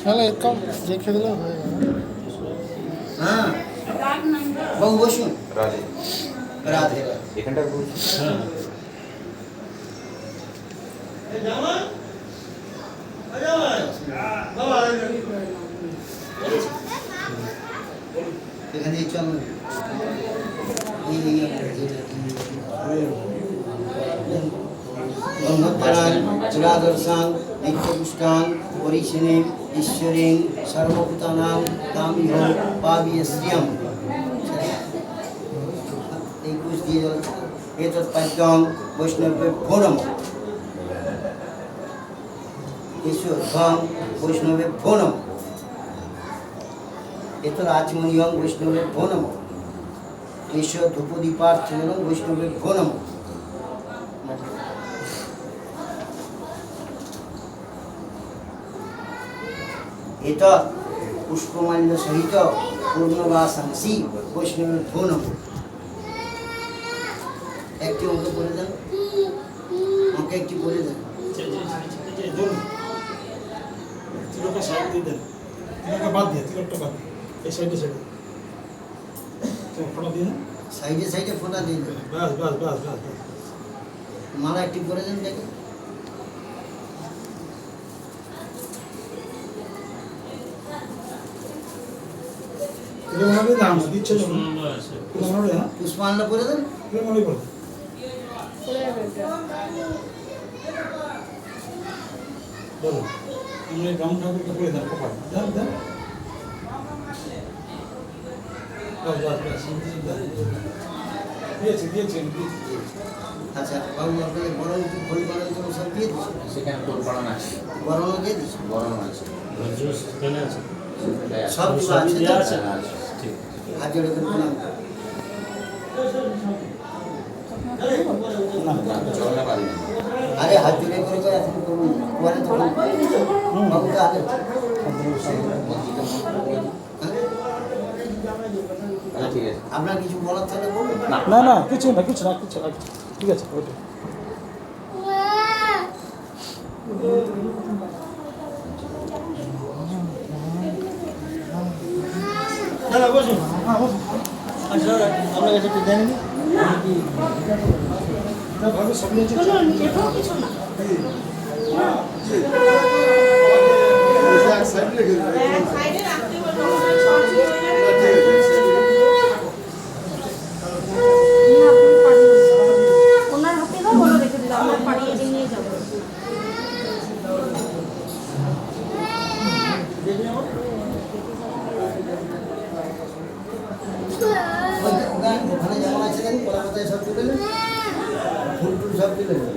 তাহলে কম রেখে দিলেও হয়ে গেল। হ্যাঁ বাবু বসুন। রাধে রাধে এখানটা হ্যাঁ এখানে চল চুরাদর্শাং নিত্যপুষ্টাং পরিশিনীং ঈশ্বরীং সর্বভূতানাং তামিহ পাবিয়শ্রিয়ম। এই কুশ দিয়ে জল এতৎ পাদ্যং বৈষ্ণবেভ্যো নমঃ। ঈশ্বরং বৈষ্ণবেভ্যো নমঃ। এতৎ আচমনীয়ং বৈষ্ণবেভ্যো নমঃ। ঈশ্বর ধূপদীপার্চনং বৈষ্ণবেভ্যো নমঃ। এতৎ পুষ্পমাল্য সহিত পূর্ণবাসাংসি বৈষ্ণবেভ্যো নমঃ। একটি অঙ্ক করে দেন, অঙ্ক একটি করে দেন। তিলকটা সাইড দিয়ে দেন, তিলকটা বাদ দিয়ে, তিলকটা বাদ দিয়ে এই সাইডে সাইডে ফোটা দিয়ে দেন। সাইডে সাইডে ফোঁটা দিয়ে দেন। বাস বাস বাস বাস বাস। মালা একটি করে দেন দেখে। এটা মনে হয় দাম দিচ্ছে যখন মনে হয় হ্যাঁ পুষ্পাঞ্জলি করে দেন। এটা মনে করে বলো আমরা গ্রাম ঠাকুরকে করে দেন কপাল দেন দেন বাস বাস বাস দিয়েছে দিয়েছে দিয়েছে। আচ্ছা বাবু আপনাদের বরণ কি ভুল বরণ তো সব দিয়ে দিচ্ছি। সেখানে তোর পড়ানো আছে, বরণও দিয়ে দিচ্ছি। বড় আছে সব কিছু আছে তো? ঠিক হাত জোড়ে করে প্রণাম করুন। চলনা পারি না। আরে হাত জোড়ে করে করে এখন করুন, পরে তো বাবুকে আগে। আচ্ছা ঠিক আছে। আপনার কিছু বলার থাকলে বলুন। না না কিছু না কিছু না কিছু না ঠিক আছে ওইটা দাদা বসুন হ্যাঁ বসুন আচ্ছা আপনার কাছে একটু দেন ভাবে সব নিয়েছে কিছু না সাইডে রাখতে বলবো ওনার হাতে দাও ওরা রেখে দিলাম আমরা পাড়িয়ে দিয়ে নিয়ে যাবো ওখানে যেমন আছে দেন, কলা পাতায় সব তুলে নেন, ফুল টুল সব তুলে নেন।